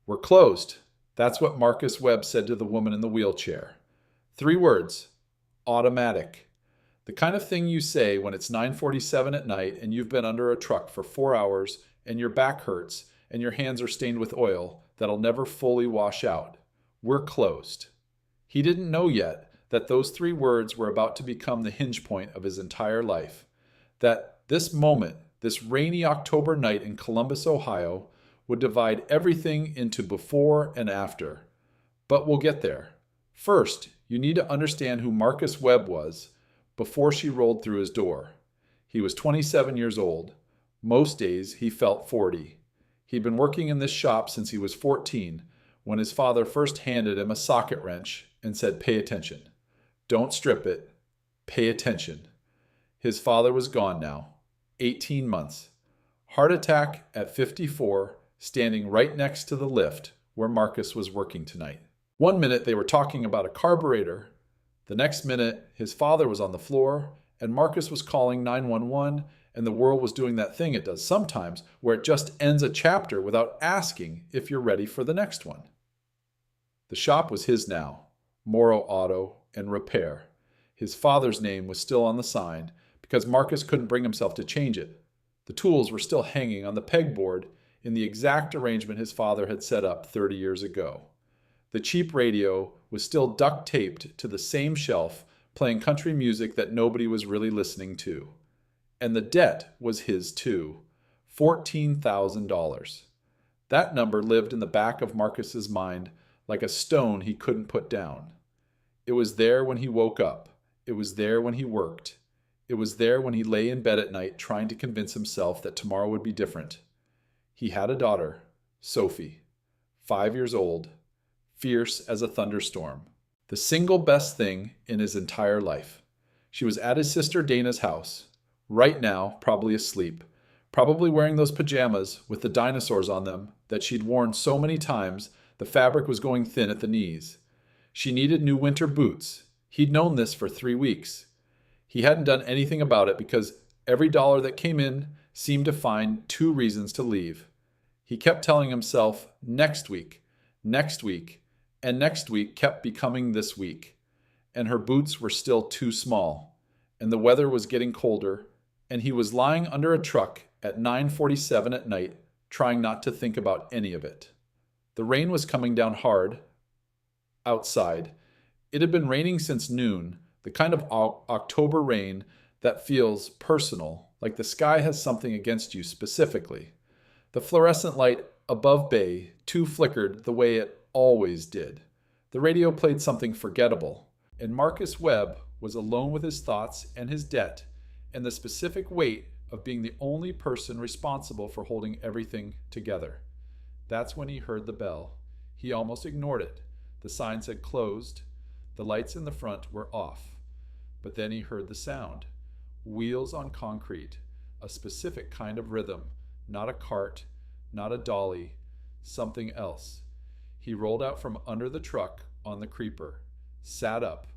"We're closed." That's what Marcus Webb said to the woman in the wheelchair. 3 words. Automatic. The kind of thing you say when it's 9:47 at night and you've been under a truck for 4 hours and your back hurts and your hands are stained with oil that'll never fully wash out. We're closed. He didn't know yet that those 3 words were about to become the hinge point of his entire life. That this moment, this rainy October night in Columbus, Ohio, would divide everything into before and after. But we'll get there. First, you need to understand who Marcus Webb was before she rolled through his door. He was 27 years old. Most days he felt 40. He'd been working in this shop since he was 14, when his father first handed him a socket wrench and said, "Pay attention. Don't strip it. Pay attention." His father was gone now. 18 months. Heart attack at 54, standing right next to the lift where Marcus was working tonight. One minute they were talking about a carburetor. The next minute his father was on the floor and Marcus was calling 911, and the world was doing that thing it does sometimes where it just ends a chapter without asking if you're ready for the next one. The shop was his now, Morrow Auto and Repair. His father's name was still on the sign because Marcus couldn't bring himself to change it. The tools were still hanging on the pegboard in the exact arrangement his father had set up 30 years ago. The cheap radio was still duct taped to the same shelf, playing country music that nobody was really listening to. And the debt was his too, $14,000. That number lived in the back of Marcus's mind like a stone he couldn't put down. It was there when he woke up. It was there when he worked. It was there when he lay in bed at night trying to convince himself that tomorrow would be different. He had a daughter, Sophie, 5 years old, fierce as a thunderstorm. The single best thing in his entire life. She was at his sister Dana's house, right now, probably asleep, probably wearing those pajamas with the dinosaurs on them that she'd worn so many times the fabric was going thin at the knees. She needed new winter boots. He'd known this for 3 weeks. He hadn't done anything about it because every dollar that came in seemed to find 2 reasons to leave. He kept telling himself, next week, and next week kept becoming this week. And her boots were still too small, and the weather was getting colder, and he was lying under a truck at 9:47 at night, trying not to think about any of it. The rain was coming down hard outside. It had been raining since noon, the kind of October rain that feels personal, like the sky has something against you specifically. The fluorescent light above Bay too flickered the way it always did. The radio played something forgettable, and Marcus Webb was alone with his thoughts and his debt and the specific weight of being the only person responsible for holding everything together. That's when he heard the bell. He almost ignored it. The sign said closed. The lights in the front were off. But then he heard the sound. Wheels on concrete. A specific kind of rhythm. Not a cart. Not a dolly. Something else. He rolled out from under the truck on the creeper. Sat up.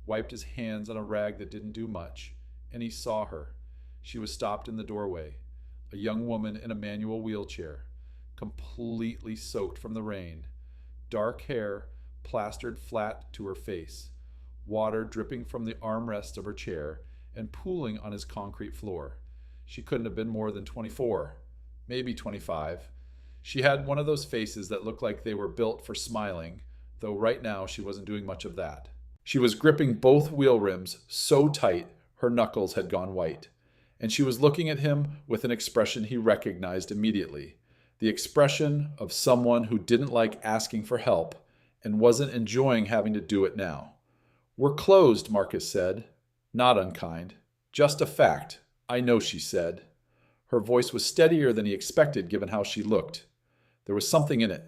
Wiped his hands on a rag that didn't do much. And he saw her. She was stopped in the doorway. A young woman in a manual wheelchair. Completely soaked from the rain. Dark hair plastered flat to her face. Water dripping from the armrest of her chair and pooling on his concrete floor. She couldn't have been more than 24, maybe 25. She had one of those faces that looked like they were built for smiling, though right now she wasn't doing much of that. She was gripping both wheel rims so tight her knuckles had gone white, and she was looking at him with an expression he recognized immediately. The expression of someone who didn't like asking for help and wasn't enjoying having to do it now. "We're closed," Marcus said. Not unkind. "Just a fact. I know," she said. Her voice was steadier than he expected given how she looked. There was something in it.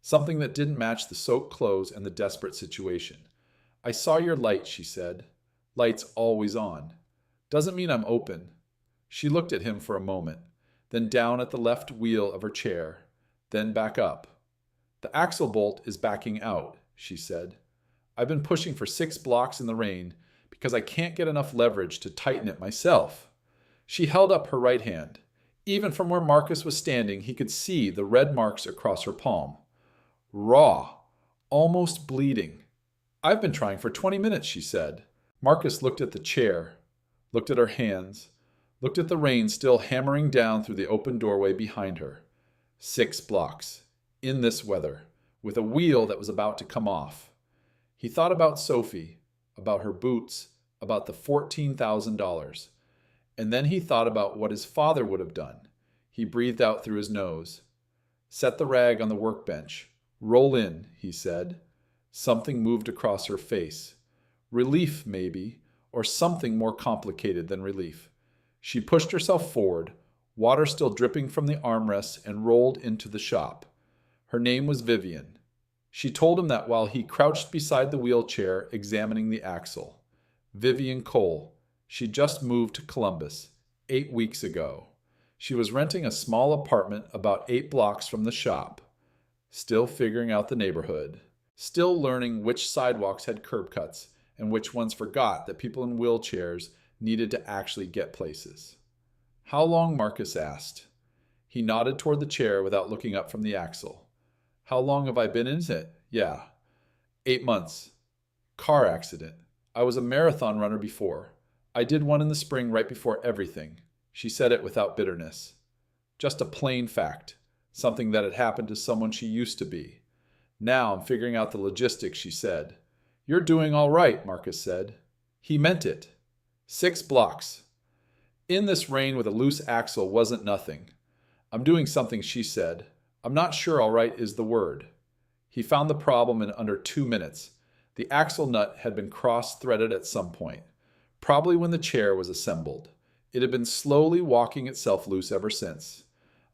Something that didn't match the soaked clothes and the desperate situation. "I saw your light," she said. "Light's always on. Doesn't mean I'm open." She looked at him for a moment, then down at the left wheel of her chair, then back up. "The axle bolt is backing out," she said. "I've been pushing for 6 blocks in the rain because I can't get enough leverage to tighten it myself." She held up her right hand. Even from where Marcus was standing, he could see the red marks across her palm. raw, almost bleeding. "I've been trying for 20 minutes, she said. Marcus looked at the chair, looked at her hands, looked at the rain still hammering down through the open doorway behind her. 6 blocks, in this weather, with a wheel that was about to come off. He thought about Sophie, about her boots, about the $14,000. And then he thought about what his father would have done. He breathed out through his nose. "Set the rag on the workbench. Roll in," he said. Something moved across her face. Relief, maybe, or something more complicated than relief. She pushed herself forward, water still dripping from the armrests, and rolled into the shop. Her name was Vivian. She told him that while he crouched beside the wheelchair examining the axle. Vivian Cole. She'd just moved to Columbus, 8 weeks ago. She was renting a small apartment about 8 blocks from the shop. Still figuring out the neighborhood. Still learning which sidewalks had curb cuts and which ones forgot that people in wheelchairs needed to actually get places. "How long?" Marcus asked. He nodded toward the chair without looking up from the axle. "How long have I been in it? Yeah. 8 months. Car accident. I was a marathon runner before. I did one in the spring right before everything." She said it without bitterness. Just a plain fact. Something that had happened to someone she used to be. "Now I'm figuring out the logistics," she said. "You're doing all right," Marcus said. He meant it. 6 blocks. In this rain with a loose axle wasn't nothing. "I'm doing something," she said. "I'm not sure all right is the word." He found the problem in under 2 minutes. The axle nut had been cross-threaded at some point, probably when the chair was assembled. It had been slowly walking itself loose ever since.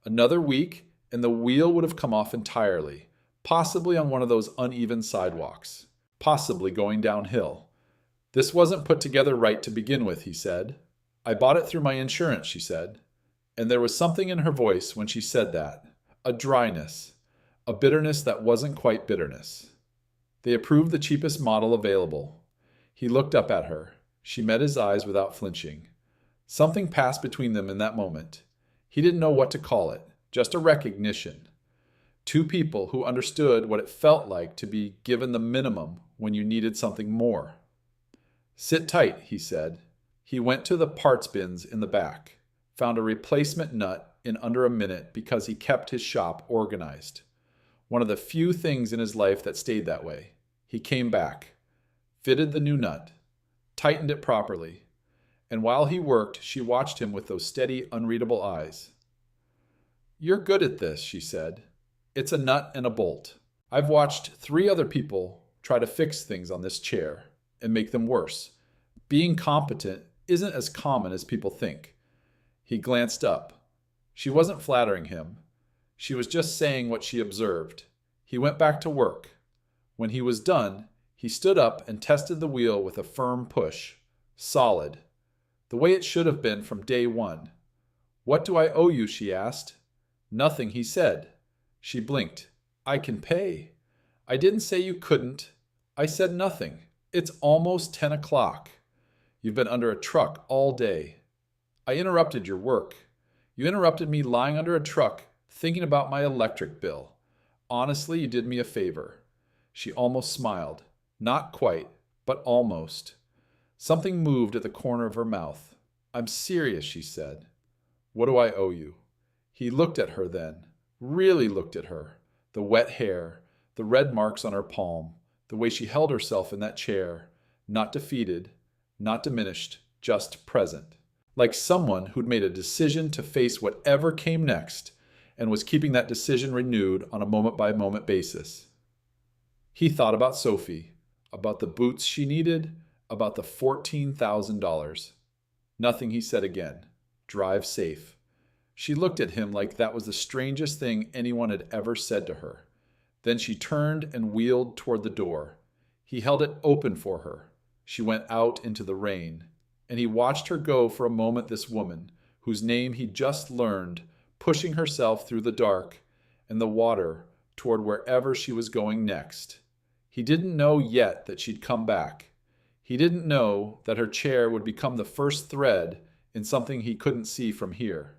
Another week, and the wheel would have come off entirely, possibly on one of those uneven sidewalks, possibly going downhill. "This wasn't put together right to begin with," he said. "I bought it through my insurance," she said. And there was something in her voice when she said that. A dryness. A bitterness that wasn't quite bitterness. They approved the cheapest model available. He looked up at her. She met his eyes without flinching. Something passed between them in that moment. He didn't know what to call it, just a recognition. Two people who understood what it felt like to be given the minimum when you needed something more. "Sit tight," he said. He went to the parts bins in the back, found a replacement nut in under a minute because he kept his shop organized. One of the few things in his life that stayed that way. He came back, fitted the new nut, tightened it properly, and while he worked, she watched him with those steady, unreadable eyes. "You're good at this," she said. "It's a nut and a bolt. I've watched 3 other people try to fix things on this chair and make them worse. Being competent isn't as common as people think." He glanced up. She wasn't flattering him. She was just saying what she observed. He went back to work. When he was done, he stood up and tested the wheel with a firm push. Solid. The way it should have been from day one. "What do I owe you?" she asked. "Nothing," he said. She blinked. "I can pay." "I didn't say you couldn't. I said nothing. It's almost 10 o'clock. You've been under a truck all day. I interrupted your work. You interrupted me lying under a truck thinking about my electric bill. Honestly, you did me a favor." She almost smiled. Not quite, but almost. Something moved at the corner of her mouth. "I'm serious," she said. "What do I owe you?" He looked at her then, really looked at her. The wet hair, the red marks on her palm, the way she held herself in that chair, not defeated, not diminished, just present. Like someone who'd made a decision to face whatever came next and was keeping that decision renewed on a moment-by-moment basis. He thought about Sophie, about the boots she needed, about the $14,000. "Nothing," he said again. "Drive safe." She looked at him like that was the strangest thing anyone had ever said to her. Then she turned and wheeled toward the door. He held it open for her. She went out into the rain. And he watched her go for a moment, this woman, whose name he'd just learned, pushing herself through the dark and the water toward wherever she was going next. He didn't know yet that she'd come back. He didn't know that her chair would become the first thread in something he couldn't see from here.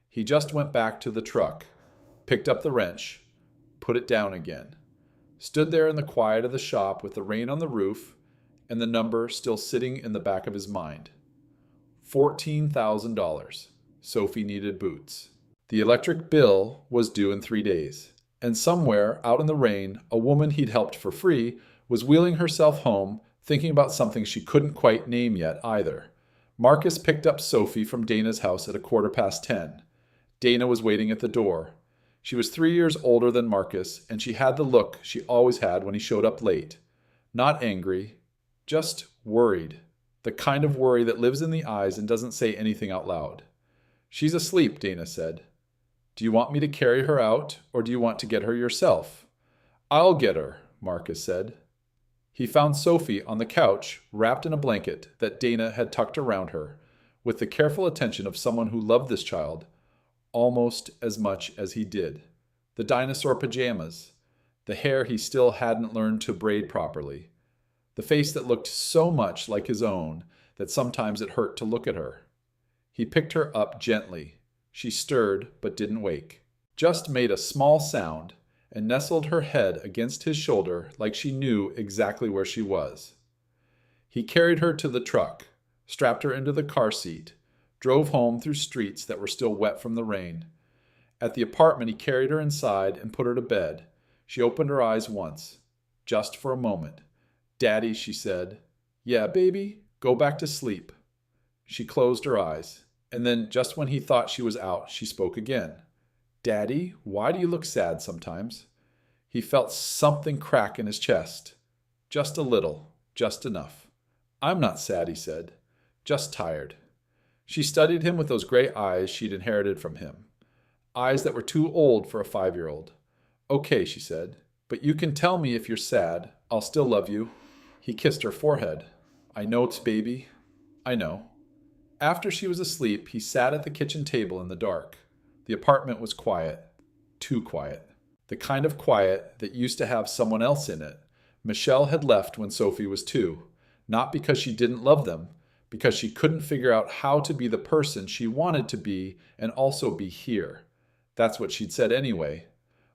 He just went back to the truck, picked up the wrench, put it down again. stood there in the quiet of the shop with the rain on the roof and the number still sitting in the back of his mind. $14,000. Sophie needed boots. The electric bill was due in 3 days, and somewhere out in the rain, a woman he'd helped for free was wheeling herself home, thinking about something she couldn't quite name yet either. Marcus picked up Sophie from Dana's house at 10:15. Dana was waiting at the door. She was 3 years older than Marcus, and she had the look she always had when he showed up late. Not angry, just worried. The kind of worry that lives in the eyes and doesn't say anything out loud. "She's asleep," Dana said. "Do you want me to carry her out, or do you want to get her yourself?" "I'll get her," Marcus said. He found Sophie on the couch, wrapped in a blanket that Dana had tucked around her, with the careful attention of someone who loved this child almost as much as he did. The dinosaur pajamas, the hair he still hadn't learned to braid properly, the face that looked so much like his own that sometimes it hurt to look at her. He picked her up gently. She stirred but didn't wake, just made a small sound and nestled her head against his shoulder like she knew exactly where she was. He carried her to the truck, strapped her into the car seat, drove home through streets that were still wet from the rain. At the apartment, he carried her inside and put her to bed. She opened her eyes once, just for a moment. "Daddy," she said. "Yeah, baby, go back to sleep." She closed her eyes, and then just when he thought she was out, she spoke again. "Daddy, why do you look sad sometimes?" He felt something crack in his chest. Just a little, just enough. "I'm not sad," he said. "Just tired." She studied him with those gray eyes she'd inherited from him. Eyes that were too old for a 5-year-old. "Okay," she said, "but you can tell me if you're sad. I'll still love you." He kissed her forehead. "I know it's baby. I know." After she was asleep, he sat at the kitchen table in the dark. The apartment was quiet. Too quiet. The kind of quiet that used to have someone else in it. Michelle had left when Sophie was 2. Not because she didn't love them, because she couldn't figure out how to be the person she wanted to be and also be here. That's what she'd said anyway.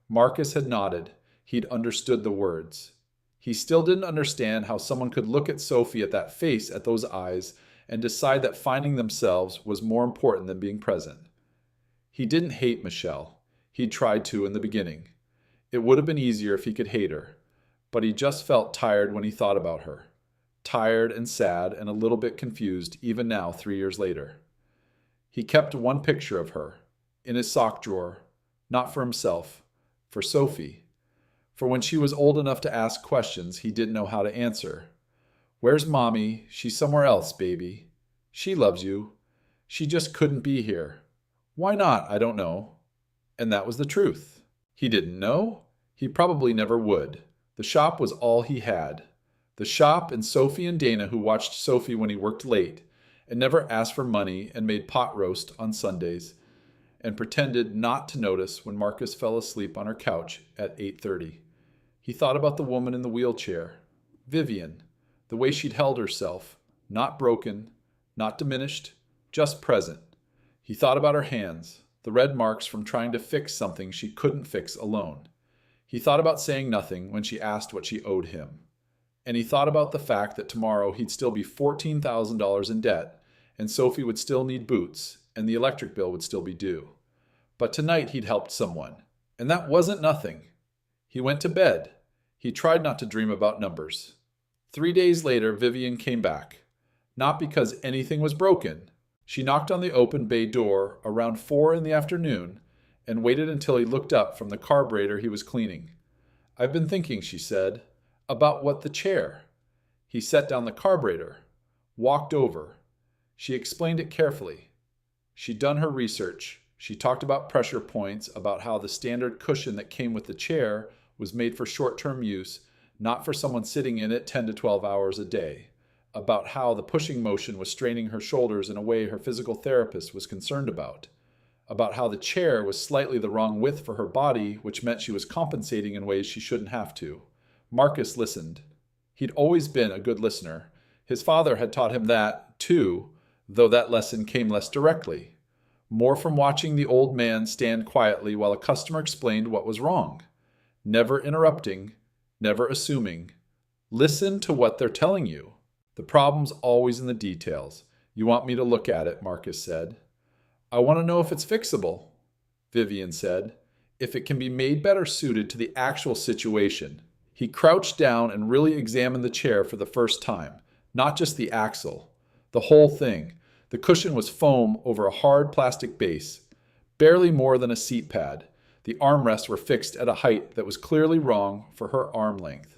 Marcus had nodded. He'd understood the words. He still didn't understand how someone could look at Sophie, at that face, at those eyes, and decide that finding themselves was more important than being present. He didn't hate Michelle. He'd tried to in the beginning. It would have been easier if he could hate her, but he just felt tired when he thought about her. Tired and sad and a little bit confused even now 3 years later. He kept one picture of her in his sock drawer, not for himself, for Sophie. For when she was old enough to ask questions he didn't know how to answer. "Where's Mommy? She's somewhere else, baby. She loves you. She just couldn't be here. Why not? I don't know." And that was the truth. He didn't know. He probably never would. The shop was all he had. The shop and Sophie and Dana, who watched Sophie when he worked late and never asked for money and made pot roast on Sundays and pretended not to notice when Marcus fell asleep on her couch at 8:30. He thought about the woman in the wheelchair, Vivian, the way she'd held herself, not broken, not diminished, just present. He thought about her hands, the red marks from trying to fix something she couldn't fix alone. He thought about saying nothing when she asked what she owed him. And he thought about the fact that tomorrow he'd still be $14,000 in debt, and Sophie would still need boots, and the electric bill would still be due. But tonight he'd helped someone, and that wasn't nothing. He went to bed. He tried not to dream about numbers. 3 days later, Vivian came back. Not because anything was broken. She knocked on the open bay door around 4 in the afternoon and waited until he looked up from the carburetor he was cleaning. "I've been thinking," she said, "about what the chair." He set down the carburetor, walked over. She explained it carefully. She'd done her research. She talked about pressure points, about how the standard cushion that came with the chair was made for short-term use, not for someone sitting in it 10 to 12 hours a day, about how the pushing motion was straining her shoulders in a way her physical therapist was concerned about how the chair was slightly the wrong width for her body, which meant she was compensating in ways she shouldn't have to. Marcus listened. He'd always been a good listener. His father had taught him that, too, though that lesson came less directly. More from watching the old man stand quietly while a customer explained what was wrong. Never interrupting, never assuming. Listen to what they're telling you. The problem's always in the details. You want me to look at it, Marcus said. I want to know if it's fixable, Vivian said. If it can be made better suited to the actual situation. He crouched down and really examined the chair for the first time, not just the axle, the whole thing. The cushion was foam over a hard plastic base, barely more than a seat pad. The armrests were fixed at a height that was clearly wrong for her arm length.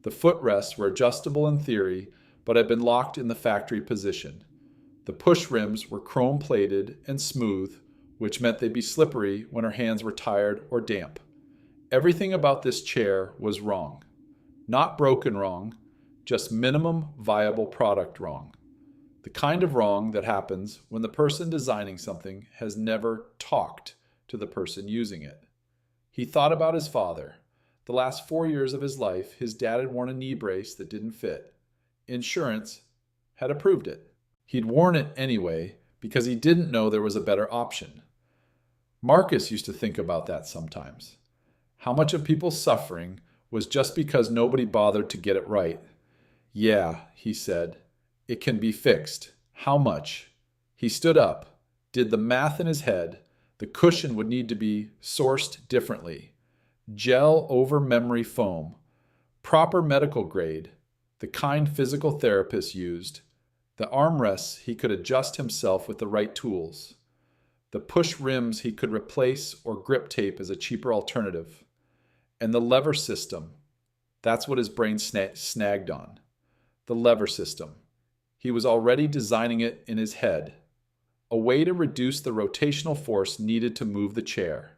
The footrests were adjustable in theory, but had been locked in the factory position. The push rims were chrome-plated and smooth, which meant they'd be slippery when her hands were tired or damp. Everything about this chair was wrong. Not broken wrong, just minimum viable product wrong. The kind of wrong that happens when the person designing something has never talked to the person using it. He thought about his father. The last 4 years of his life, his dad had worn a knee brace that didn't fit. Insurance had approved it. He'd worn it anyway because he didn't know there was a better option. Marcus used to think about that sometimes. How much of people's suffering was just because nobody bothered to get it right. Yeah, he said, it can be fixed. How much? He stood up, did the math in his head. The cushion would need to be sourced differently. Gel over memory foam, proper medical grade, the kind physical therapists used. The armrests he could adjust himself with the right tools. The push rims he could replace or grip tape as a cheaper alternative. And the lever system. That's what his brain snagged on. The lever system. He was already designing it in his head. A way to reduce the rotational force needed to move the chair.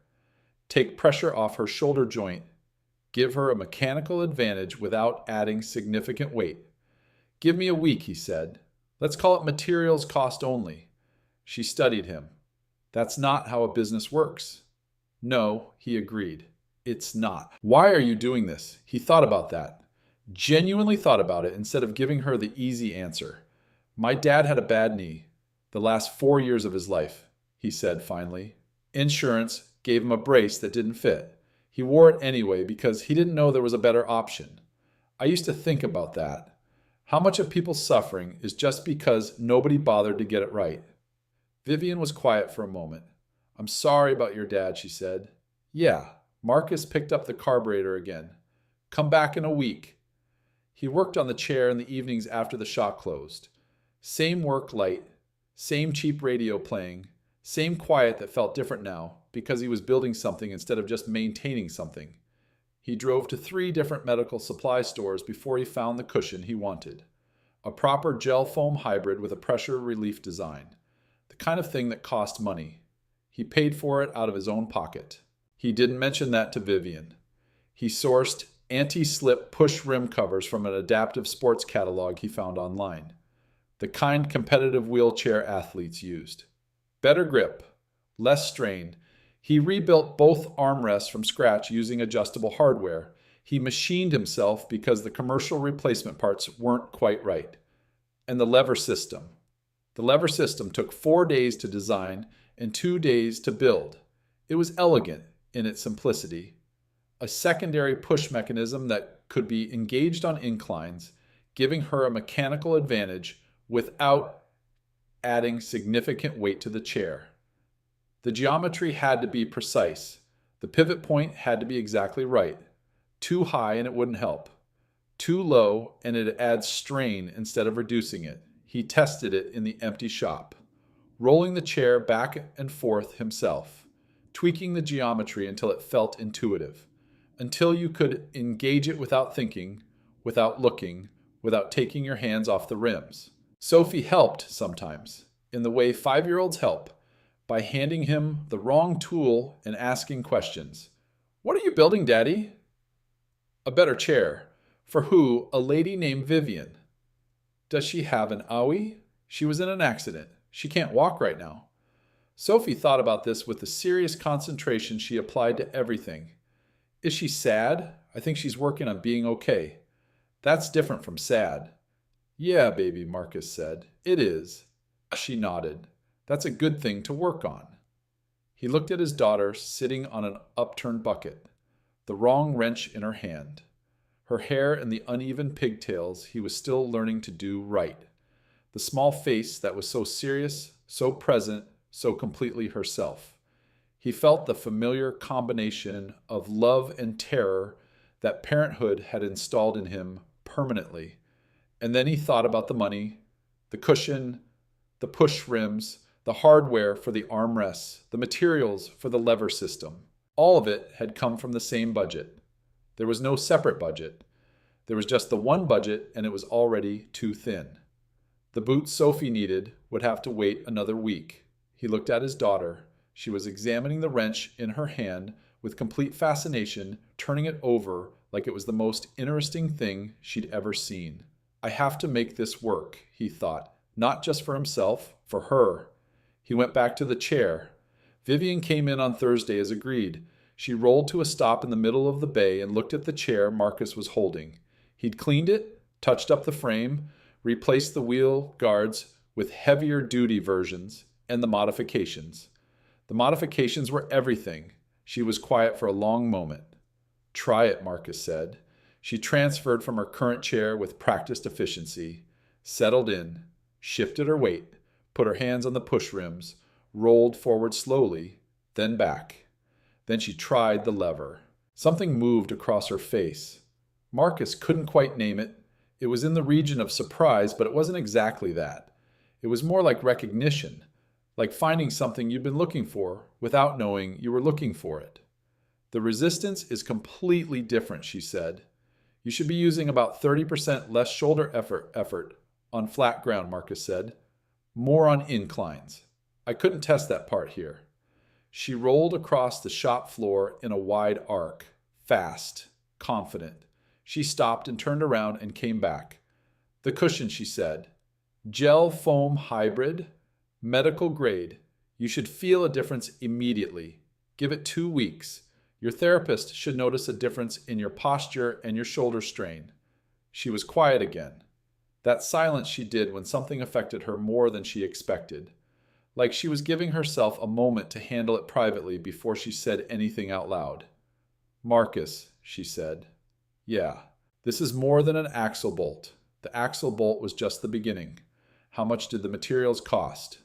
Take pressure off her shoulder joint. Give her a mechanical advantage without adding significant weight. Give me a week, he said. Let's call it materials cost only. She studied him. That's not how a business works. No, he agreed. It's not. Why are you doing this? He thought about that. Genuinely thought about it instead of giving her the easy answer. My dad had a bad knee. The last 4 years of his life, he said finally. Insurance gave him a brace that didn't fit. He wore it anyway because he didn't know there was a better option. I used to think about that. How much of people's suffering is just because nobody bothered to get it right? Vivian was quiet for a moment. I'm sorry about your dad, she said. Yeah. Marcus picked up the carburetor again. Come back in a week. He worked on the chair in the evenings after the shop closed. Same work light, same cheap radio playing, same quiet that felt different now because he was building something instead of just maintaining something. He drove to 3 different medical supply stores before he found the cushion he wanted. A proper gel foam hybrid with a pressure relief design. The kind of thing that cost money. He paid for it out of his own pocket. He didn't mention that to Vivian. He sourced anti-slip push rim covers from an adaptive sports catalog he found online. The kind competitive wheelchair athletes used. Better grip, less strain. He rebuilt both armrests from scratch using adjustable hardware. He machined himself because the commercial replacement parts weren't quite right. And the lever system. The lever system took 4 days to design and 2 days to build. It was elegant in its simplicity. A secondary push mechanism that could be engaged on inclines, giving her a mechanical advantage without adding significant weight to the chair. The geometry had to be precise. The pivot point had to be exactly right. Too high and it wouldn't help. Too low and it adds strain instead of reducing it. He tested it in the empty shop, rolling the chair back and forth himself, tweaking the geometry until it felt intuitive, until you could engage it without thinking, without looking, without taking your hands off the rims. Sophie helped sometimes, in the way 5-year-olds help, by handing him the wrong tool and asking questions. What are you building, Daddy? A better chair. For who? A lady named Vivian. Does she have an owie? She was in an accident. She can't walk right now. Sophie thought about this with the serious concentration she applied to everything. Is she sad? I think she's working on being okay. That's different from sad. Yeah, baby, Marcus said. It is. She nodded. That's a good thing to work on. He looked at his daughter sitting on an upturned bucket, the wrong wrench in her hand. Her hair and the uneven pigtails he was still learning to do right. The small face that was so serious, so present, so completely herself. He felt the familiar combination of love and terror that parenthood had installed in him permanently. And then he thought about the money, the cushion, the push rims, the hardware for the armrests, the materials for the lever system. All of it had come from the same budget. There was no separate budget. There was just the one budget, and it was already too thin. The boots Sophie needed would have to wait another week. He looked at his daughter. She was examining the wrench in her hand with complete fascination, turning it over like it was the most interesting thing she'd ever seen. I have to make this work, he thought, not just for himself, for her. He went back to the chair. Vivian came in on Thursday as agreed. She rolled to a stop in the middle of the bay and looked at the chair Marcus was holding. He'd cleaned it, touched up the frame, replaced the wheel guards with heavier duty versions, and the modifications. The modifications were everything. She was quiet for a long moment. Try it, Marcus said. She transferred from her current chair with practiced efficiency, settled in, shifted her weight, put her hands on the push rims, rolled forward slowly, then back. Then she tried the lever. Something moved across her face. Marcus couldn't quite name it. It was in the region of surprise, but it wasn't exactly that. It was more like recognition, like finding something you'd been looking for without knowing you were looking for it. The resistance is completely different, she said. You should be using about 30% less shoulder effort on flat ground, Marcus said. More on inclines. I couldn't test that part here. She rolled across the shop floor in a wide arc, fast, confident. She stopped and turned around and came back. The cushion, she said. Gel foam hybrid, medical grade. You should feel a difference immediately. Give it 2 weeks. Your therapist should notice a difference in your posture and your shoulder strain. She was quiet again. That silence she did when something affected her more than she expected. Like she was giving herself a moment to handle it privately before she said anything out loud. Marcus, she said. Yeah, this is more than an axle bolt. The axle bolt was just the beginning. How much did the materials cost?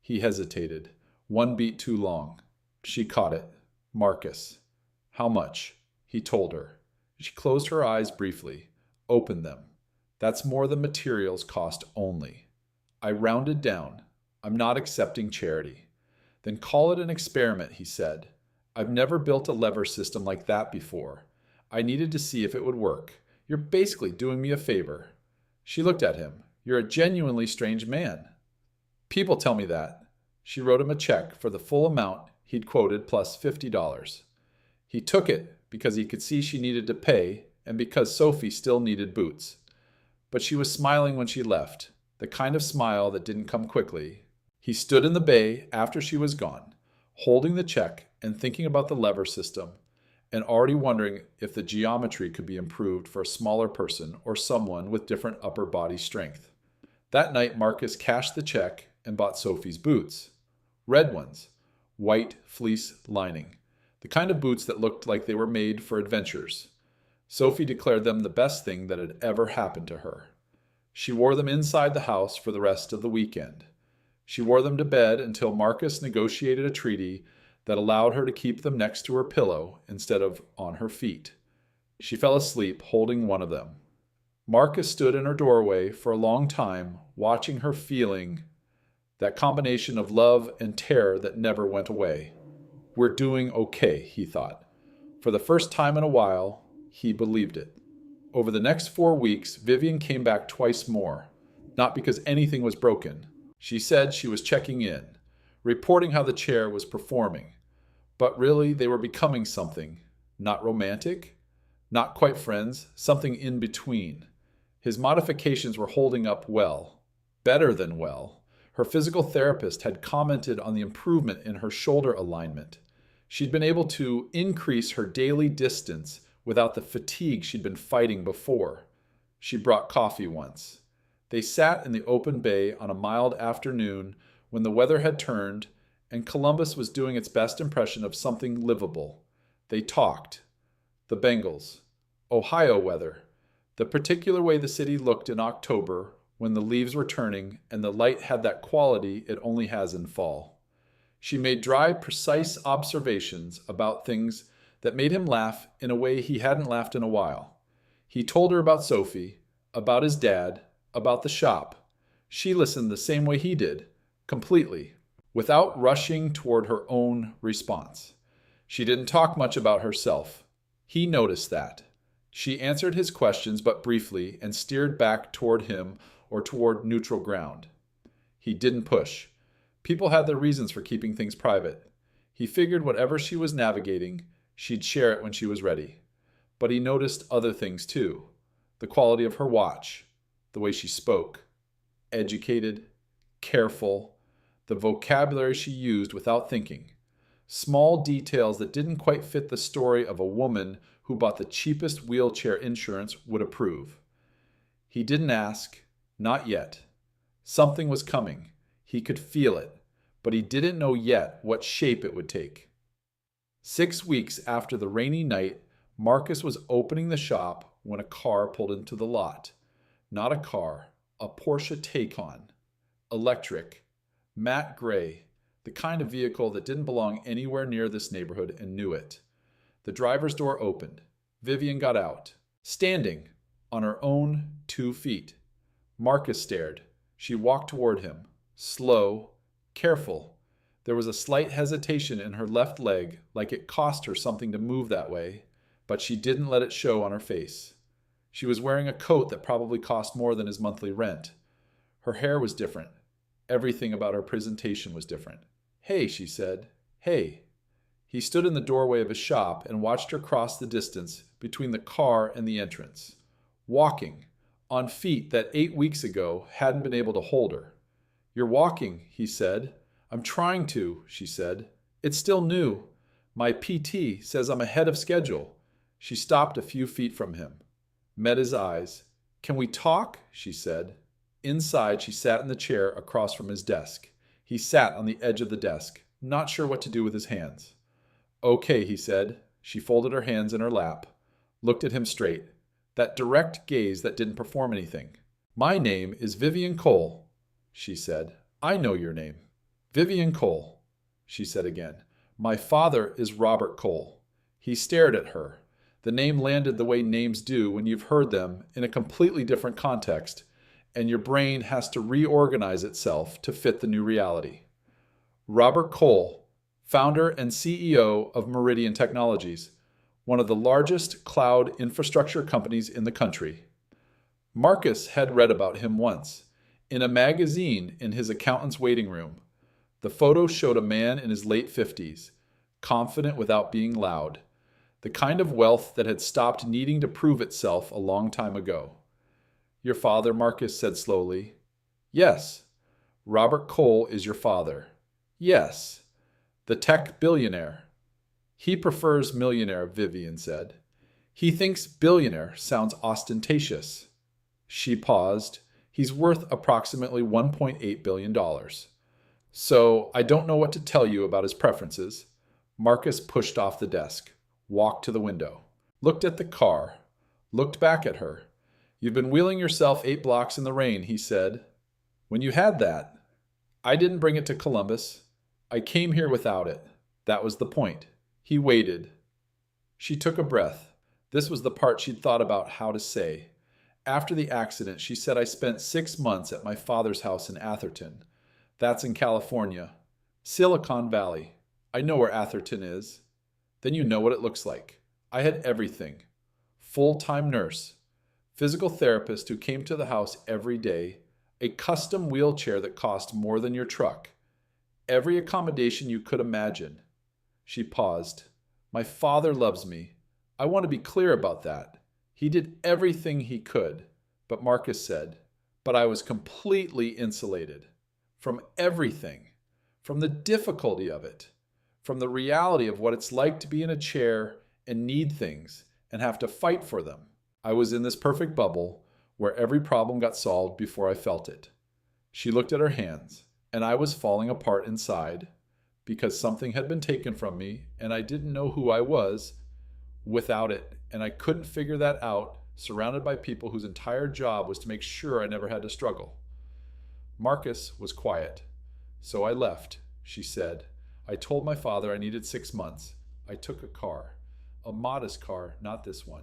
He hesitated. 1 beat too long. She caught it. Marcus. How much? He told her. She closed her eyes briefly. Opened them. That's more than materials cost only. I rounded down. I'm not accepting charity. Then call it an experiment, he said. I've never built a lever system like that before. I needed to see if it would work. You're basically doing me a favor. She looked at him. You're a genuinely strange man. People tell me that. She wrote him a check for the full amount he'd quoted plus $50. He took it because he could see she needed to pay and because Sophie still needed boots. But she was smiling when she left, the kind of smile that didn't come quickly. He stood in the bay after she was gone, holding the check and thinking about the lever system, and already wondering if the geometry could be improved for a smaller person or someone with different upper body strength. That night, Marcus cashed the check and bought Sophie's boots. Red ones, white fleece lining, the kind of boots that looked like they were made for adventures. Sophie declared them the best thing that had ever happened to her. She wore them inside the house for the rest of the weekend. She wore them to bed until Marcus negotiated a treaty that allowed her to keep them next to her pillow instead of on her feet. She fell asleep holding one of them. Marcus stood in her doorway for a long time, watching her, feeling that combination of love and terror that never went away. We're doing okay, he thought. For the first time in a while, he believed it. Over the next 4 weeks, Vivian came back twice more, not because anything was broken. She said she was checking in, reporting how the chair was performing. But really, they were becoming something. Not romantic, not quite friends, something in between. His modifications were holding up well, better than well. Her physical therapist had commented on the improvement in her shoulder alignment. She'd been able to increase her daily distance without the fatigue she'd been fighting before. She brought coffee once. They sat in the open bay on a mild afternoon when the weather had turned and Columbus was doing its best impression of something livable. They talked. The Bengals. Ohio weather. The particular way the city looked in October when the leaves were turning and the light had that quality it only has in fall. She made dry, precise observations about things that made him laugh in a way he hadn't laughed in a while. He told her about Sophie, about his dad, about the shop. She listened the same way he did, completely, without rushing toward her own response. She didn't talk much about herself. He noticed that. She answered his questions but briefly and steered back toward him or toward neutral ground. He didn't push. People had their reasons for keeping things private. He figured whatever she was navigating, she'd share it when she was ready. But he noticed other things too. The quality of her watch, the way she spoke. Educated, careful, the vocabulary she used without thinking. Small details that didn't quite fit the story of a woman who bought the cheapest wheelchair insurance would approve. He didn't ask, not yet. Something was coming. He could feel it, but he didn't know yet what shape it would take. 6 weeks after the rainy night, Marcus was opening the shop when a car pulled into the lot. Not a car, a Porsche Taycan. Electric, matte gray, the kind of vehicle that didn't belong anywhere near this neighborhood and knew it. The driver's door opened. Vivian got out, standing on her own 2 feet. Marcus stared. She walked toward him, slow, careful. There was a slight hesitation in her left leg, like it cost her something to move that way, but she didn't let it show on her face. She was wearing a coat that probably cost more than his monthly rent. Her hair was different. Everything about her presentation was different. "Hey," she said. "Hey." He stood in the doorway of his shop and watched her cross the distance between the car and the entrance, walking, on feet that 8 weeks ago hadn't been able to hold her. "You're walking," he said. "I'm trying to," she said. "It's still new. My PT says I'm ahead of schedule." She stopped a few feet from him, met his eyes. "Can we talk?" she said. Inside, she sat in the chair across from his desk. He sat on the edge of the desk, not sure what to do with his hands. "Okay," he said. She folded her hands in her lap, looked at him straight. That direct gaze that didn't perform anything. "My name is Vivian Cole," she said. "I know your name." "Vivian Cole," she said again. "My father is Robert Cole." He stared at her. The name landed the way names do when you've heard them in a completely different context, and your brain has to reorganize itself to fit the new reality. Robert Cole, founder and CEO of Meridian Technologies, one of the largest cloud infrastructure companies in the country. Marcus had read about him once, in a magazine in his accountant's waiting room. The photo showed a man in his late 50s, confident without being loud, the kind of wealth that had stopped needing to prove itself a long time ago. "Your father," Marcus said slowly. "Yes. Robert Cole is your father." "Yes. The tech billionaire." "He prefers millionaire," Vivian said. "He thinks billionaire sounds ostentatious." She paused. "He's worth approximately $1.8 billion. So I don't know what to tell you about his preferences." Marcus pushed off the desk, walked to the window, looked at the car, looked back at her. "You've been wheeling yourself 8 blocks in the rain," he said. "When you had that, I didn't bring it to Columbus. I came here without it. That was the point." He waited. She took a breath. This was the part she'd thought about how to say. After the accident, she said, "I spent 6 months at my father's house in Atherton. That's in California. Silicon Valley. I know where Atherton is." "Then you know what it looks like." "I had everything. Full-time nurse. Physical therapist who came to the house every day. A custom wheelchair that cost more than your truck. Every accommodation you could imagine." She paused. "My father loves me. I want to be clear about that. He did everything he could." But Marcus said, "But I was completely insulated. From everything. From the difficulty of it. From the reality of what it's like to be in a chair and need things and have to fight for them. I was in this perfect bubble where every problem got solved before I felt it." She looked at her hands, and I was falling apart inside because something had been taken from me and I didn't know who I was without it and I couldn't figure that out, surrounded by people whose entire job was to make sure I never had to struggle. Marcus was quiet. So I left, she said. I told my father I needed 6 months. I took a car. A modest car, not this one.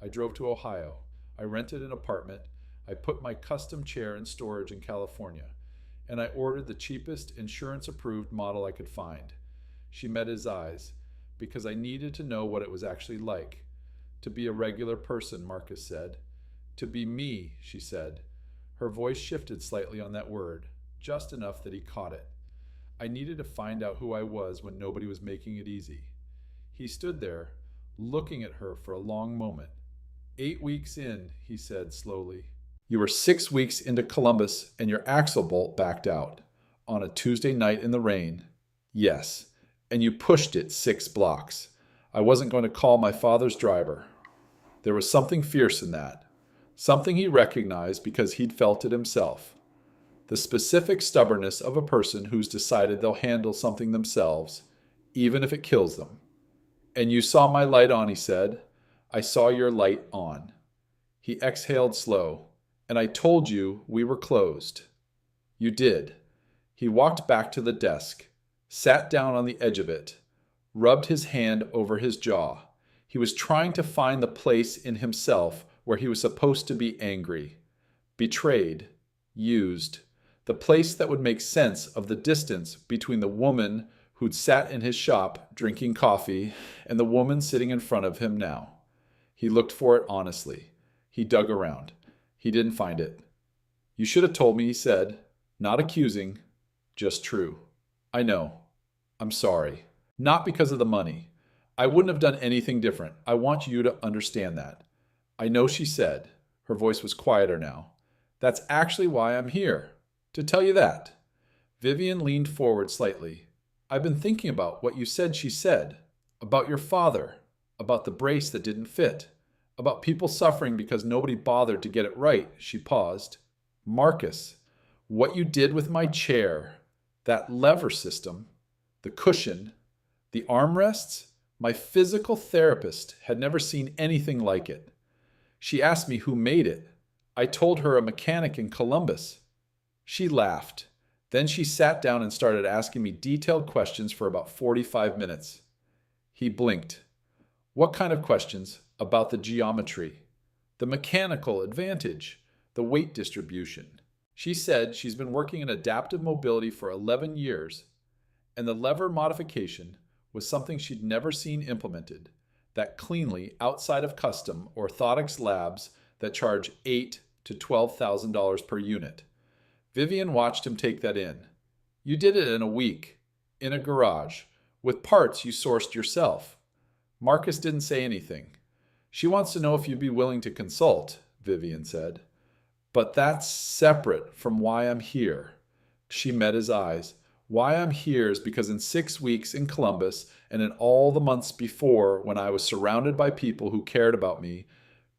I drove to Ohio. I rented an apartment. I put my custom chair in storage in California. And I ordered the cheapest insurance-approved model I could find. She met his eyes, because I needed to know what it was actually like. To be a regular person, Marcus said. To be me, she said. Her voice shifted slightly on that word, just enough that he caught it. I needed to find out who I was when nobody was making it easy. He stood there, looking at her for a long moment. 8 weeks in, he said slowly. You were 6 weeks into Columbus and your axle bolt backed out. On a Tuesday night in the rain. Yes, and you pushed it 6 blocks. I wasn't going to call my father's driver. There was something fierce in that. Something he recognized because he'd felt it himself. The specific stubbornness of a person who's decided they'll handle something themselves, even if it kills them. And you saw my light on, he said. I saw your light on. He exhaled slow. And I told you we were closed. You did. He walked back to the desk, sat down on the edge of it, rubbed his hand over his jaw. He was trying to find the place in himself where he was supposed to be angry, betrayed, used, the place that would make sense of the distance between the woman who'd sat in his shop drinking coffee and the woman sitting in front of him now. He looked for it honestly. He dug around. He didn't find it. You should have told me, he said, not accusing, just true. I know. I'm sorry. Not because of the money. I wouldn't have done anything different. I want you to understand that. I know, she said. Her voice was quieter now. That's actually why I'm here. To tell you that. Vivian leaned forward slightly. I've been thinking about what you said she said. About your father. About the brace that didn't fit. About people suffering because nobody bothered to get it right. She paused. Marcus, what you did with my chair, that lever system, the cushion, the armrests, my physical therapist had never seen anything like it. She asked me who made it. I told her a mechanic in Columbus. She laughed. Then she sat down and started asking me detailed questions for about 45 minutes. He blinked. What kind of questions? About the geometry, the mechanical advantage, the weight distribution. She said she's been working in adaptive mobility for 11 years, and the lever modification was something she'd never seen implemented, that cleanly outside of custom orthotics labs that charge $8,000 to $12,000 per unit. Vivian watched him take that in. You did it in a week, in a garage, with parts you sourced yourself. Marcus didn't say anything. She wants to know if you'd be willing to consult, Vivian said. But that's separate from why I'm here. She met his eyes. Why I'm here is because in 6 weeks in Columbus and in all the months before when I was surrounded by people who cared about me,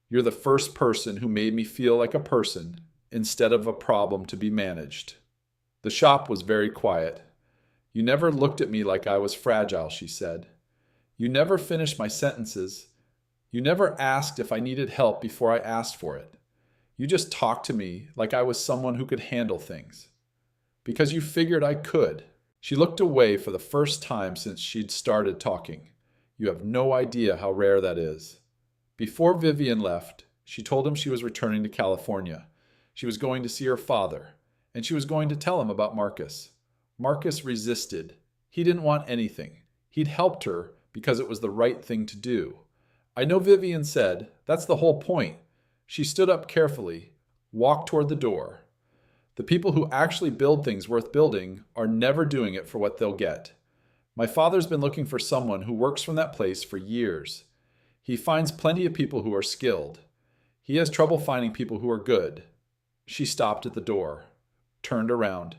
you're the first person who made me feel like a person instead of a problem to be managed. The shop was very quiet. You never looked at me like I was fragile, she said. You never finished my sentences. You never asked if I needed help before I asked for it. You just talked to me like I was someone who could handle things. Because you figured I could. She looked away for the first time since she'd started talking. You have no idea how rare that is. Before Vivian left, she told him she was returning to California. She was going to see her father, and she was going to tell him about Marcus. Marcus resisted. He didn't want anything. He'd helped her because it was the right thing to do. I know Vivian said, that's the whole point. She stood up carefully, walked toward the door. The people who actually build things worth building are never doing it for what they'll get. My father's been looking for someone who works from that place for years. He finds plenty of people who are skilled. He has trouble finding people who are good. She stopped at the door, turned around.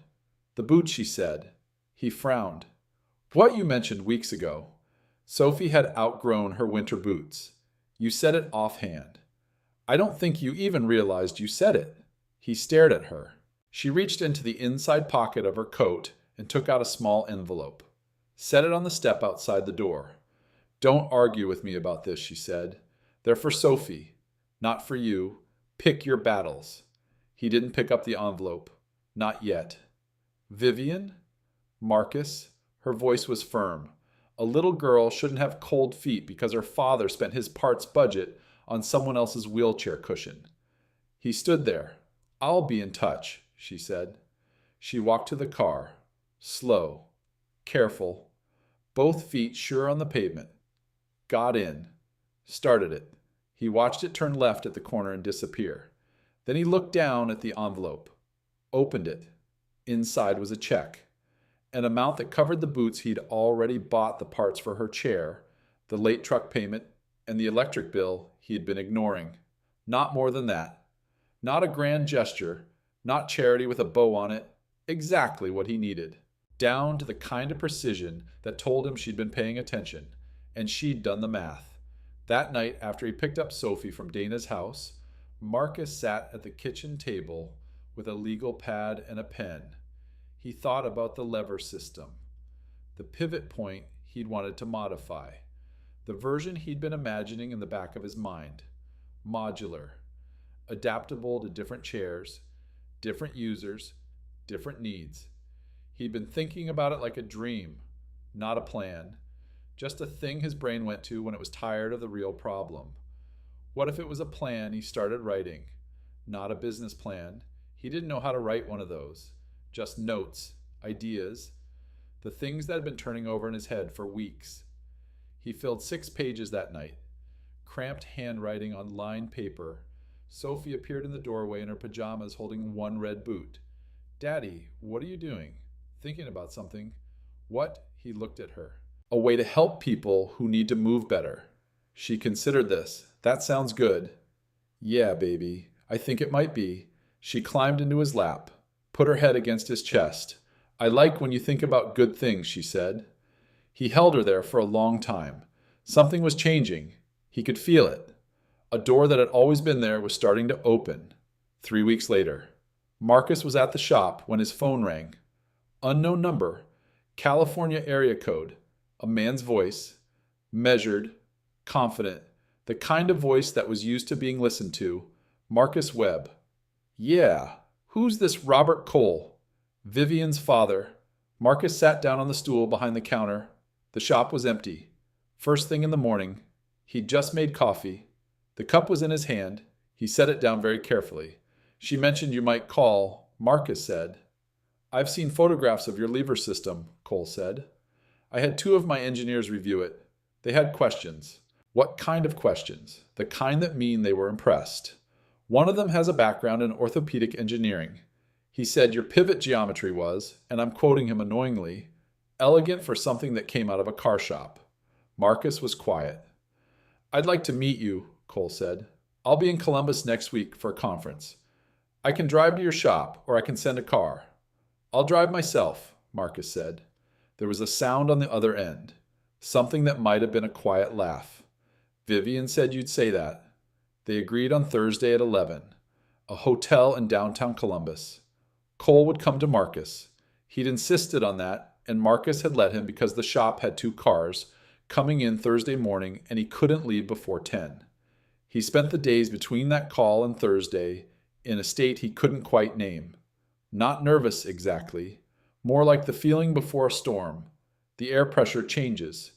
The boots, she said. He frowned. What you mentioned weeks ago. Sophie had outgrown her winter boots. You said it offhand. I don't think you even realized you said it. He stared at her. She reached into the inside pocket of her coat and took out a small envelope. Set it on the step outside the door. Don't argue with me about this, she said. They're for Sophie, not for you. Pick your battles. He didn't pick up the envelope. Not yet. Vivian? Marcus? Her voice was firm. A little girl shouldn't have cold feet because her father spent his part's budget on someone else's wheelchair cushion. He stood there. I'll be in touch, she said. She walked to the car. Slow. Careful. Both feet sure on the pavement. Got in. Started it. He watched it turn left at the corner and disappear. Then he looked down at the envelope. Opened it. Inside was a check. An amount that covered the boots he'd already bought the parts for her chair, the late truck payment, and the electric bill he had been ignoring. Not more than that. Not a grand gesture, not charity with a bow on it. Exactly what he needed. Down to the kind of precision that told him she'd been paying attention, and she'd done the math. That night, after he picked up Sophie from Dana's house, Marcus sat at the kitchen table with a legal pad and a pen. He thought about the lever system, the pivot point he'd wanted to modify, the version he'd been imagining in the back of his mind. Modular, adaptable to different chairs, different users, different needs. He'd been thinking about it like a dream, not a plan, just a thing his brain went to when it was tired of the real problem. What if it was a plan he started writing? Not a business plan. He didn't know how to write one of those. Just notes, ideas, the things that had been turning over in his head for weeks. He filled 6 pages that night. Cramped handwriting on lined paper. Sophie appeared in the doorway in her pajamas holding one red boot. Daddy, what are you doing? Thinking about something. What? He looked at her. A way to help people who need to move better. She considered this. That sounds good. Yeah, baby. I think it might be. She climbed into his lap, put her head against his chest. I like when you think about good things, she said. He held her there for a long time. Something was changing. He could feel it. A door that had always been there was starting to open. 3 weeks later, Marcus was at the shop when his phone rang. Unknown number, California area code, a man's voice, measured, confident, the kind of voice that was used to being listened to. Marcus Webb. Yeah, who's this Robert Cole? Vivian's father. Marcus sat down on the stool behind the counter. The shop was empty. First thing in the morning. He'd just made coffee. The cup was in his hand. He set it down very carefully. She mentioned you might call, Marcus said. I've seen photographs of your lever system, Cole said. I had 2 of my engineers review it. They had questions. What kind of questions? The kind that mean they were impressed. One of them has a background in orthopedic engineering. He said your pivot geometry was, and I'm quoting him annoyingly, elegant for something that came out of a car shop. Marcus was quiet. I'd like to meet you, Cole said. I'll be in Columbus next week for a conference. I can drive to your shop, or I can send a car. I'll drive myself, Marcus said. There was a sound on the other end, something that might have been a quiet laugh. Vivian said you'd say that. They agreed on Thursday at 11, a hotel in downtown Columbus. Cole would come to Marcus. He'd insisted on that, and Marcus had let him because the shop had 2 cars coming in Thursday morning and he couldn't leave before 10. He spent the days between that call and Thursday in a state he couldn't quite name. Not nervous exactly, more like the feeling before a storm. The air pressure changes.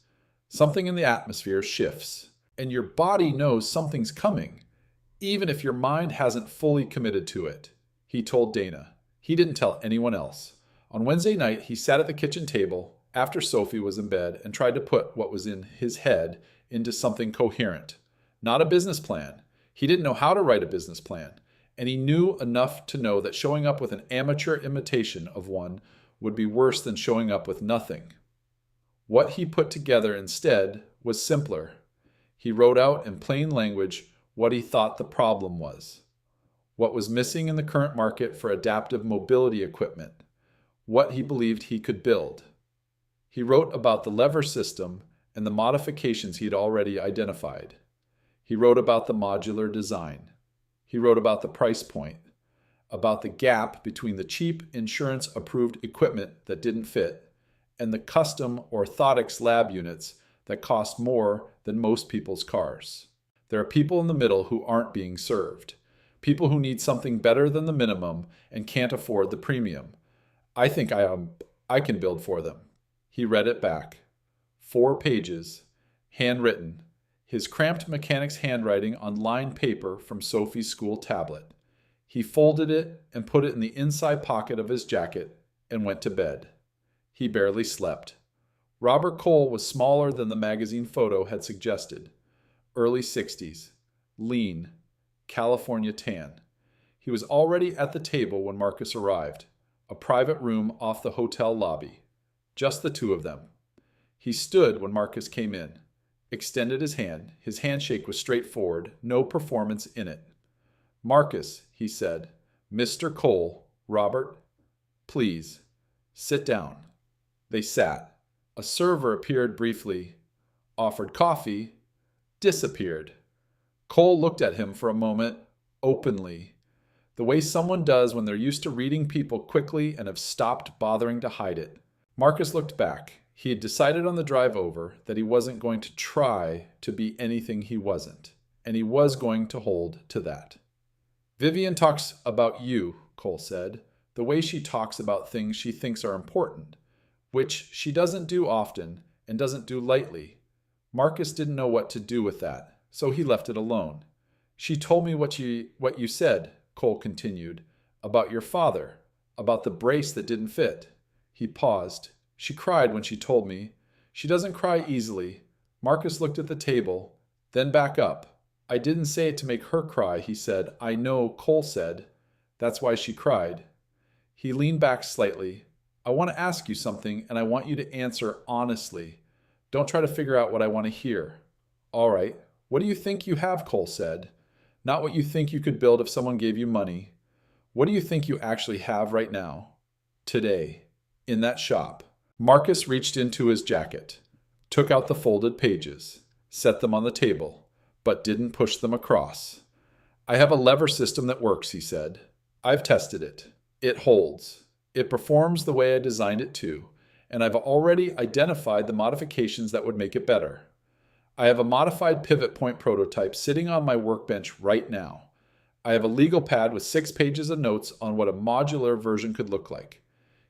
Something in the atmosphere shifts, and your body knows something's coming, even if your mind hasn't fully committed to it. He told Dana. He didn't tell anyone else. On Wednesday night, he sat at the kitchen table after Sophie was in bed and tried to put what was in his head into something coherent. Not a business plan. He didn't know how to write a business plan, and he knew enough to know that showing up with an amateur imitation of one would be worse than showing up with nothing. What he put together instead was simpler. He wrote out in plain language what he thought the problem was, what was missing in the current market for adaptive mobility equipment, what he believed he could build. He wrote about the lever system and the modifications he'd already identified. He wrote about the modular design. He wrote about the price point, about the gap between the cheap insurance-approved equipment that didn't fit and the custom orthotics lab units that cost more than most people's cars. There are people in the middle who aren't being served. People who need something better than the minimum and can't afford the premium. I think I can build for them. He read it back. 4 pages, handwritten, his cramped mechanic's handwriting on lined paper from Sophie's school tablet. He folded it and put it in the inside pocket of his jacket and went to bed. He barely slept. Robert Cole was smaller than the magazine photo had suggested. Early 60s, lean, California tan. He was already at the table when Marcus arrived, a private room off the hotel lobby. Just the two of them. He stood when Marcus came in, extended his hand. His handshake was straightforward, no performance in it. "Marcus," he said, "Mr. Cole, Robert, please, sit down." They sat. A server appeared briefly, offered coffee, disappeared. Cole looked at him for a moment, openly, the way someone does when they're used to reading people quickly and have stopped bothering to hide it. Marcus looked back. He had decided on the drive over that he wasn't going to try to be anything he wasn't, and he was going to hold to that. "Vivian talks about you," Cole said, "the way she talks about things she thinks are important, which she doesn't do often and doesn't do lightly." Marcus didn't know what to do with that, so he left it alone. "She told me what you said," Cole continued, "about your father, about the brace that didn't fit." He paused. "She cried when she told me. She doesn't cry easily." Marcus looked at the table, then back up. "I didn't say it to make her cry," he said. "I know," Cole said. "That's why she cried." He leaned back slightly. "I want to ask you something, and I want you to answer honestly. Don't try to figure out what I want to hear." "All right. What do you think you have?" Cole said. "Not what you think you could build if someone gave you money. What do you think you actually have right now? Today. In that shop." Marcus reached into his jacket, took out the folded pages, set them on the table, but didn't push them across. "I have a lever system that works," he said. "I've tested it. It holds. It performs the way I designed it to, and I've already identified the modifications that would make it better. I have a modified pivot point prototype sitting on my workbench right now. I have a legal pad with 6 pages of notes on what a modular version could look like."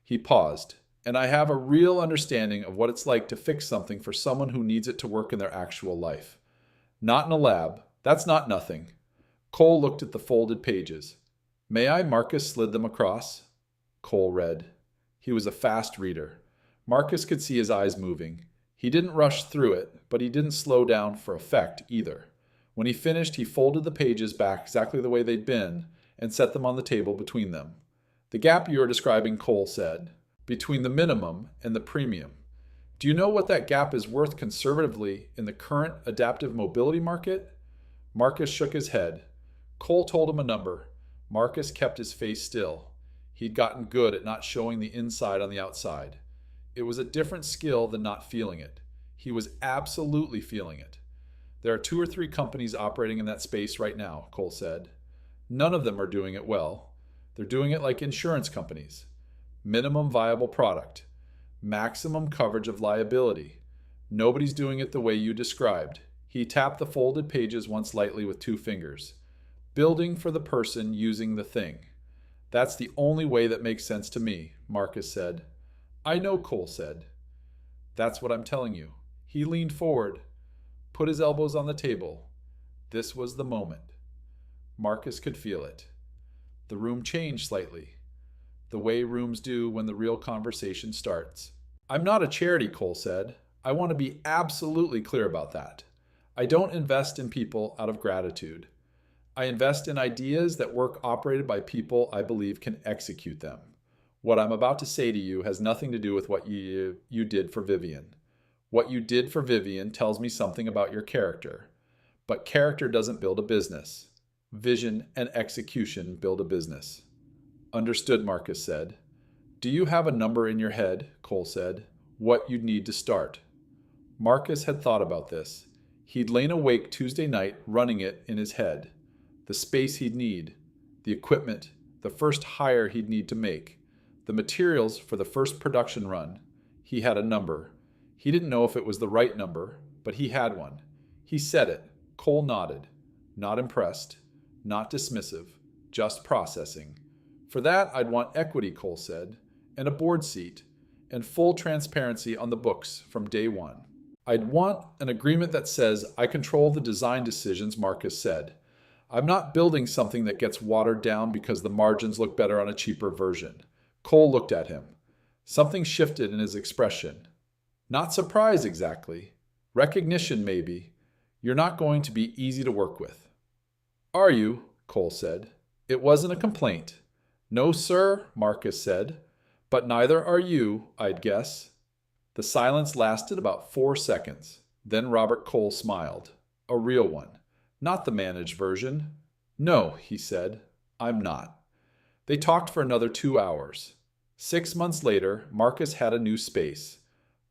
He paused. "And I have a real understanding of what it's like to fix something for someone who needs it to work in their actual life. Not in a lab. That's not nothing." Cole looked at the folded pages. "May I?" Marcus slid them across. Cole read. He was a fast reader. Marcus could see his eyes moving. He didn't rush through it, but he didn't slow down for effect either. When he finished, he folded the pages back exactly the way they'd been and set them on the table between them. "The gap you are describing," Cole said, "between the minimum and the premium. Do you know what that gap is worth conservatively in the current adaptive mobility market?" Marcus shook his head. Cole told him a number. Marcus kept his face still. He'd gotten good at not showing the inside on the outside. It was a different skill than not feeling it. He was absolutely feeling it. "There are 2 or 3 companies operating in that space right now," Cole said. "None of them are doing it well. They're doing it like insurance companies. Minimum viable product. Maximum coverage of liability. Nobody's doing it the way you described." He tapped the folded pages once lightly with 2 fingers. "Building for the person using the thing. That's the only way that makes sense to me," Marcus said. "I know," Cole said. "That's what I'm telling you." He leaned forward, put his elbows on the table. This was the moment. Marcus could feel it. The room changed slightly, the way rooms do when the real conversation starts. "I'm not a charity," Cole said. "I want to be absolutely clear about that. I don't invest in people out of gratitude. I invest in ideas that work operated by people I believe can execute them. What I'm about to say to you has nothing to do with what you did for Vivian. What you did for Vivian tells me something about your character. But character doesn't build a business. Vision and execution build a business." "Understood," Marcus said. "Do you have a number in your head," Cole said, "what you'd need to start?" Marcus had thought about this. He'd lain awake Tuesday night running it in his head. The space he'd need, the equipment, the first hire he'd need to make, the materials for the first production run. He had a number. He didn't know if it was the right number, but he had one. He said it. Cole nodded. Not impressed. Not dismissive. Just processing. For that, I'd want equity, Cole said, and a board seat, and full transparency on the books from day one. I'd want an agreement that says I control the design decisions, Marcus said. I'm not building something that gets watered down because the margins look better on a cheaper version. Cole looked at him. Something shifted in his expression. Not surprise exactly. Recognition, maybe. You're not going to be easy to work with. Are you? Cole said. It wasn't a complaint. No, sir, Marcus said. But neither are you, I'd guess. The silence lasted about 4 seconds. Then Robert Cole smiled. A real one. Not the managed version. No, he said. I'm not. They talked for another 2 hours. 6 months later, Marcus had a new space.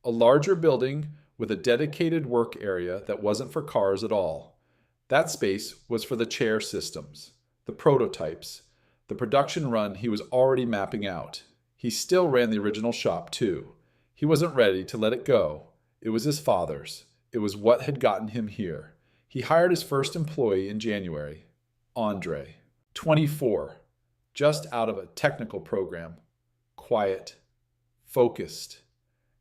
A larger building with a dedicated work area that wasn't for cars at all. That space was for the chair systems, the prototypes, the production run he was already mapping out. He still ran the original shop, too. He wasn't ready to let it go. It was his father's. It was what had gotten him here. He hired his first employee in January, Andre, 24, just out of a technical program. Quiet, focused,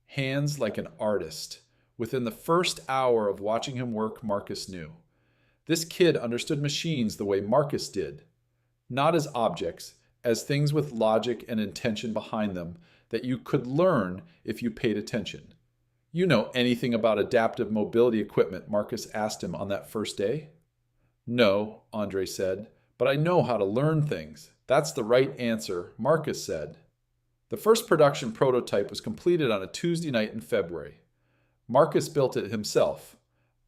hands like an artist. Within the first hour of watching him work, Marcus knew. This kid understood machines the way Marcus did. Not as objects, as things with logic and intention behind them that you could learn if you paid attention. You know anything about adaptive mobility equipment? Marcus asked him on that first day. No, Andre said, but I know how to learn things. That's the right answer, Marcus said. The first production prototype was completed on a Tuesday night in February. Marcus built it himself.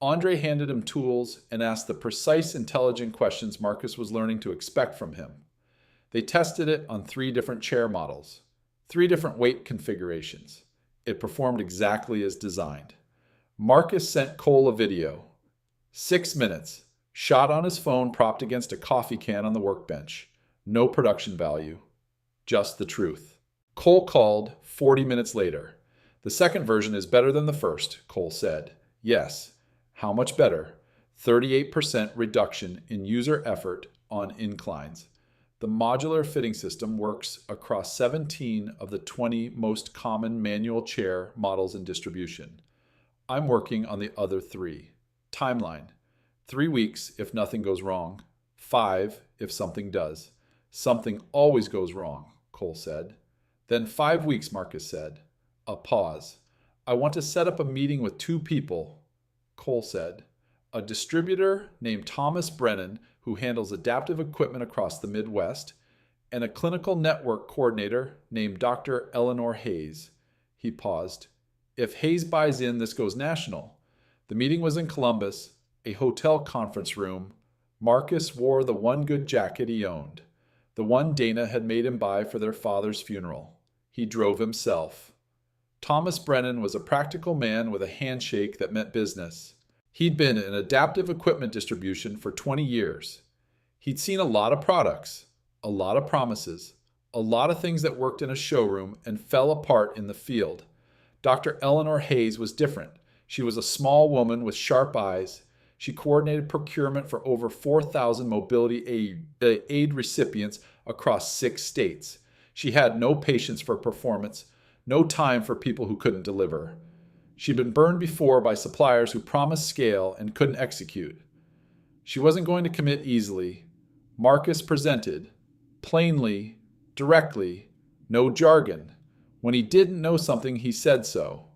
Andre handed him tools and asked the precise, intelligent questions Marcus was learning to expect from him. They tested it on 3 different chair models, 3 different weight configurations. It performed exactly as designed. Marcus sent Cole a video. 6 minutes, shot on his phone propped against a coffee can on the workbench. No production value, just the truth. Cole called 40 minutes later. The second version is better than the first, Cole said. Yes. How much better? 38% reduction in user effort on inclines. The modular fitting system works across 17 of the 20 most common manual chair models in distribution. I'm working on the other 3. Timeline. 3 weeks if nothing goes wrong. 5 if something does. Something always goes wrong, Cole said. Then 5 weeks, Marcus said. A pause. I want to set up a meeting with 2 people, Cole said. A distributor named Thomas Brennan, who handles adaptive equipment across the Midwest, and a clinical network coordinator named Dr. Eleanor Hayes. He paused. If Hayes buys in, this goes national. The meeting was in Columbus, a hotel conference room. Marcus wore the one good jacket he owned, the one Dana had made him buy for their father's funeral. He drove himself. Thomas Brennan was a practical man with a handshake that meant business. He'd been in adaptive equipment distribution for 20 years. He'd seen a lot of products, a lot of promises, a lot of things that worked in a showroom and fell apart in the field. Dr. Eleanor Hayes was different. She was a small woman with sharp eyes. She coordinated procurement for over 4,000 mobility aid recipients across 6 states. She had no patience for performance, no time for people who couldn't deliver. She'd been burned before by suppliers who promised scale and couldn't execute. She wasn't going to commit easily. Marcus presented, plainly, directly, no jargon. When he didn't know something, he said so.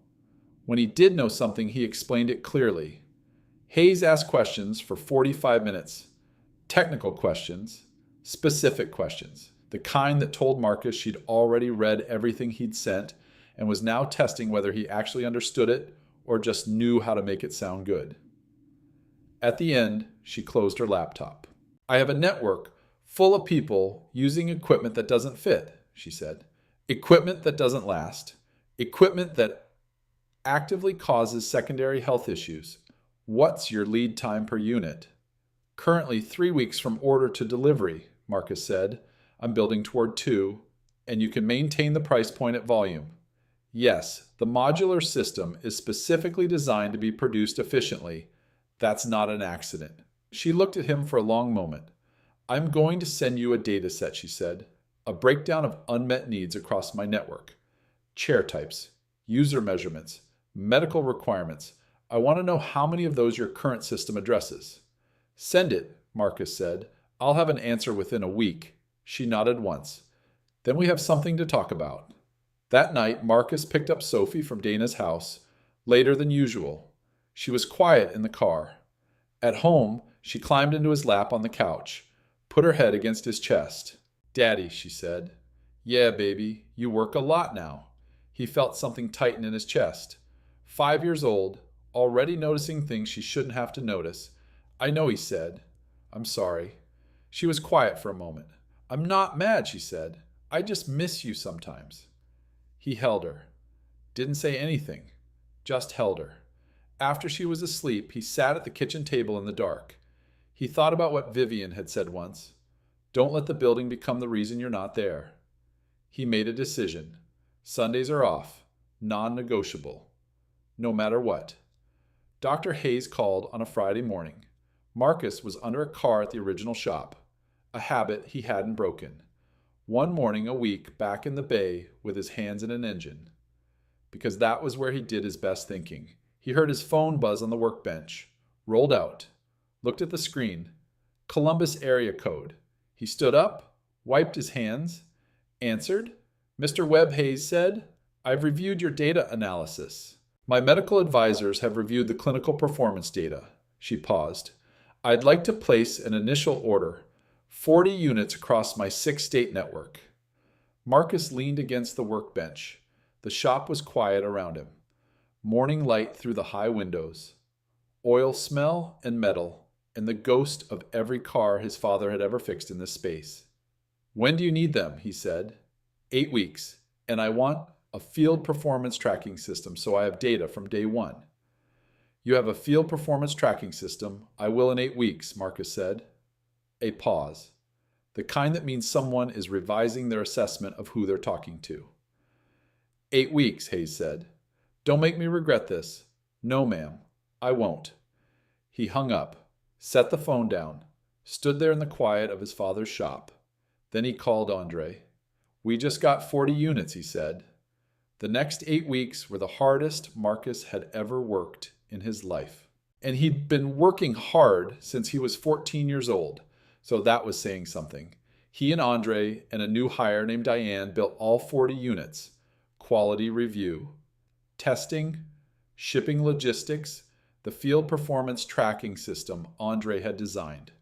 When he did know something, he explained it clearly. Hayes asked questions for 45 minutes. Technical questions, specific questions, the kind that told Marcus she'd already read everything he'd sent and was now testing whether he actually understood it or just knew how to make it sound good. At the end, she closed her laptop. I have a network full of people using equipment that doesn't fit, she said. Equipment that doesn't last. Equipment that actively causes secondary health issues. What's your lead time per unit? Currently 3 weeks from order to delivery, Marcus said. I'm building toward 2, and you can maintain the price point at volume. Yes, the modular system is specifically designed to be produced efficiently. That's not an accident. She looked at him for a long moment. I'm going to send you a data set, she said. A breakdown of unmet needs across my network. Chair types, user measurements, medical requirements. I want to know how many of those your current system addresses. Send it, Marcus said. I'll have an answer within a week. She nodded once. Then we have something to talk about. That night, Marcus picked up Sophie from Dana's house, later than usual. She was quiet in the car. At home, she climbed into his lap on the couch, put her head against his chest. Daddy, she said. Yeah, baby, you work a lot now. He felt something tighten in his chest. 5 years old, already noticing things she shouldn't have to notice. I know, he said. I'm sorry. She was quiet for a moment. I'm not mad, she said. I just miss you sometimes. He held her. Didn't say anything. Just held her. After she was asleep, he sat at the kitchen table in the dark. He thought about what Vivian had said once. Don't let the building become the reason you're not there. He made a decision. Sundays are off. Non-negotiable. No matter what. Dr. Hayes called on a Friday morning. Marcus was under a car at the original shop. A habit he hadn't broken. One morning a week back in the bay with his hands in an engine. Because that was where he did his best thinking. He heard his phone buzz on the workbench. Rolled out. Looked at the screen. Columbus area code. He stood up, wiped his hands, answered. Mr. Webb, Hayes said, I've reviewed your data analysis. My medical advisors have reviewed the clinical performance data. She paused. I'd like to place an initial order. 40 units across my 6-state network. Marcus leaned against the workbench. The shop was quiet around him. Morning light through the high windows. Oil smell and metal, and the ghost of every car his father had ever fixed in this space. When do you need them? He said. 8 weeks, and I want a field performance tracking system so I have data from day one. You have a field performance tracking system. I will in 8 weeks, Marcus said. A pause. The kind that means someone is revising their assessment of who they're talking to. 8 weeks, Hayes said. Don't make me regret this. No, ma'am, I won't. He hung up, set the phone down, stood there in the quiet of his father's shop. Then he called Andre. We just got 40 units, he said. The next 8 weeks were the hardest Marcus had ever worked in his life. And he'd been working hard since he was 14 years old, so that was saying something. He and Andre and a new hire named Diane built all 40 units. Quality review. Testing, shipping logistics, the field performance tracking system Andre had designed.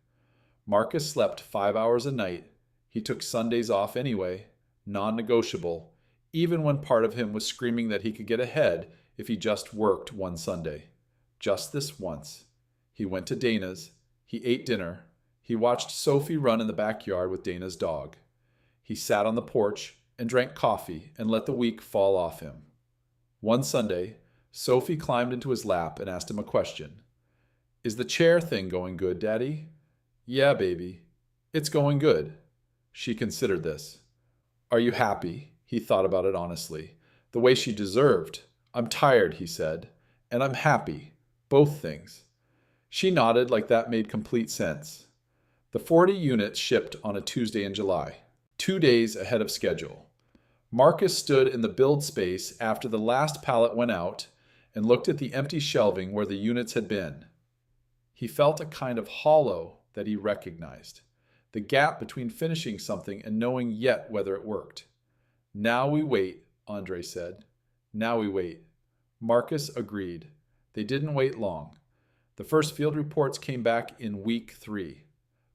Marcus slept 5 hours a night. He took Sundays off anyway, non-negotiable, even when part of him was screaming that he could get ahead if he just worked one Sunday. Just this once. He went to Dana's. He ate dinner. He watched Sophie run in the backyard with Dana's dog. He sat on the porch and drank coffee and let the week fall off him. One Sunday, Sophie climbed into his lap and asked him a question. Is the chair thing going good, Daddy? Yeah, baby. It's going good. She considered this. Are you happy? He thought about it honestly. The way she deserved. I'm tired, he said. And I'm happy. Both things. She nodded like that made complete sense. The 40 units shipped on a Tuesday in July, 2 days ahead of schedule. Marcus stood in the build space after the last pallet went out and looked at the empty shelving where the units had been. He felt a kind of hollow that he recognized, the gap between finishing something and knowing yet whether it worked. Now we wait, Andre said. Now we wait. Marcus agreed. They didn't wait long. The first field reports came back in week 3.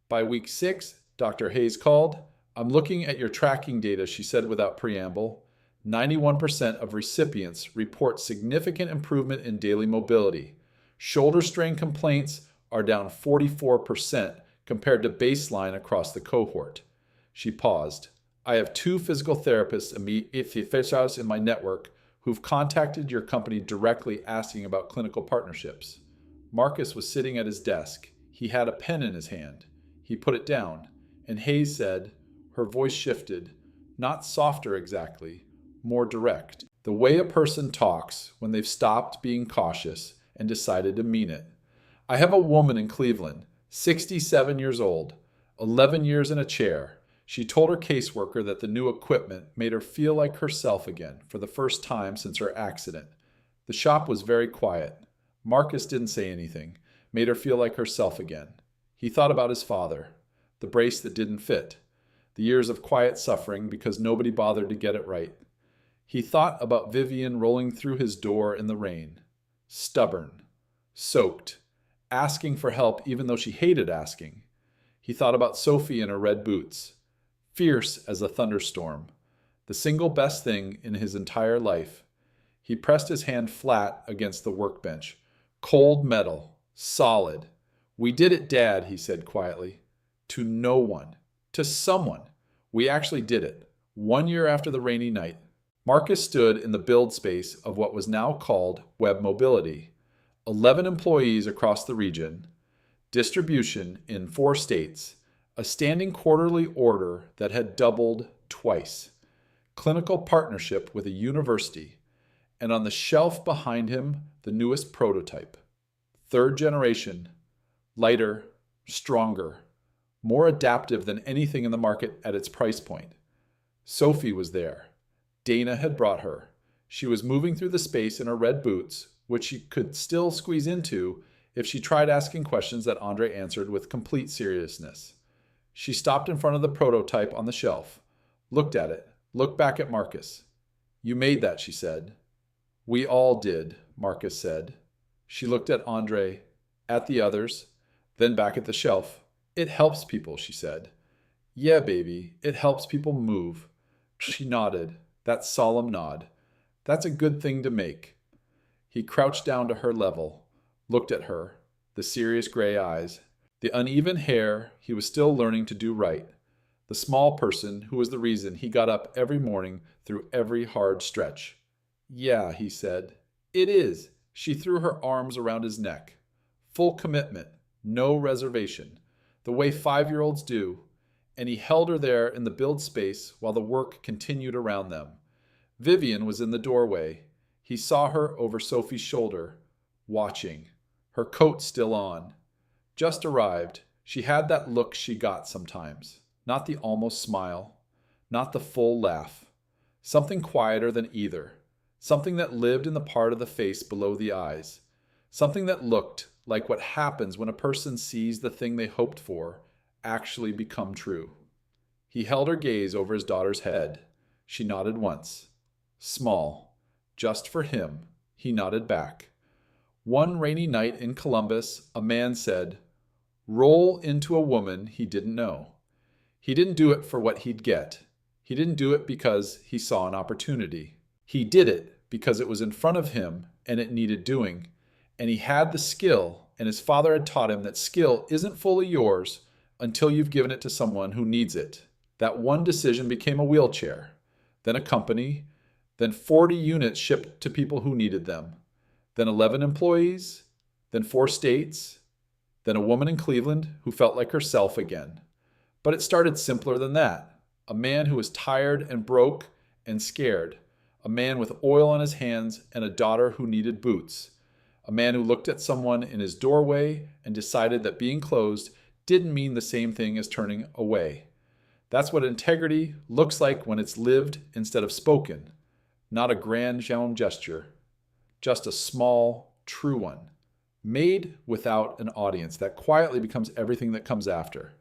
By week 6, Dr. Hayes called. I'm looking at your tracking data, she said without preamble. 91% of recipients report significant improvement in daily mobility. Shoulder strain complaints are down 44% compared to baseline across the cohort. She paused. I have 2 physical therapists in my network who've contacted your company directly asking about clinical partnerships. Marcus was sitting at his desk. He had a pen in his hand. He put it down, and Hayes said, her voice shifted, not softer exactly, more direct. The way a person talks when they've stopped being cautious and decided to mean it. I have a woman in Cleveland, 67 years old, 11 years in a chair. She told her caseworker that the new equipment made her feel like herself again for the first time since her accident. The shop was very quiet. Marcus didn't say anything, made her feel like herself again. He thought about his father, the brace that didn't fit, the years of quiet suffering because nobody bothered to get it right. He thought about Vivian rolling through his door in the rain, stubborn, soaked, asking for help even though she hated asking. He thought about Sophie in her red boots, fierce as a thunderstorm, the single best thing in his entire life. He pressed his hand flat against the workbench. Cold metal, solid. "We did it, Dad," he said quietly. To no one. To someone. We actually did it. 1 year after the rainy night. Marcus stood in the build space of what was now called Webb Mobility. 11 employees across the region, distribution in 4 states, a standing quarterly order that had doubled twice, clinical partnership with a university, and on the shelf behind him, the newest prototype. 3rd generation, lighter, stronger, more adaptive than anything in the market at its price point. Sophie was there. Dana had brought her. She was moving through the space in her red boots, which she could still squeeze into if she tried asking questions that Andre answered with complete seriousness. She stopped in front of the prototype on the shelf, looked at it, looked back at Marcus. "You made that," she said. "We all did," Marcus said. She looked at Andre, at the others, then back at the shelf. "It helps people," she said. "Yeah, baby, it helps people move." She nodded, that solemn nod. "That's a good thing to make." He crouched down to her level, looked at her, the serious gray eyes, the uneven hair he was still learning to do right, the small person who was the reason he got up every morning through every hard stretch. "Yeah," he said. "It is." She threw her arms around his neck. Full commitment, no reservation, the way 5-year-olds do, and he held her there in the build space while the work continued around them. Vivian was in the doorway. He saw her over Sophie's shoulder, watching, her coat still on. Just arrived. She had that look she got sometimes. Not the almost smile, not the full laugh. Something quieter than either. Something that lived in the part of the face below the eyes. Something that looked like what happens when a person sees the thing they hoped for actually become true. He held her gaze over his daughter's head. She nodded once. Small. Just for him. He nodded back. One rainy night in Columbus, a man said, "Roll into a woman he didn't know." He didn't do it for what he'd get. He didn't do it because he saw an opportunity. He did it because it was in front of him and it needed doing. And he had the skill, and his father had taught him that skill isn't fully yours until you've given it to someone who needs it. That one decision became a wheelchair, then a company, then 40 units shipped to people who needed them, then 11 employees, then 4 states, then a woman in Cleveland who felt like herself again. But it started simpler than that. A man who was tired and broke and scared. A man with oil on his hands and a daughter who needed boots. A man who looked at someone in his doorway and decided that being closed didn't mean the same thing as turning away. That's what integrity looks like when it's lived instead of spoken. Not a grand gesture, just a small, true one, made without an audience that quietly becomes everything that comes after.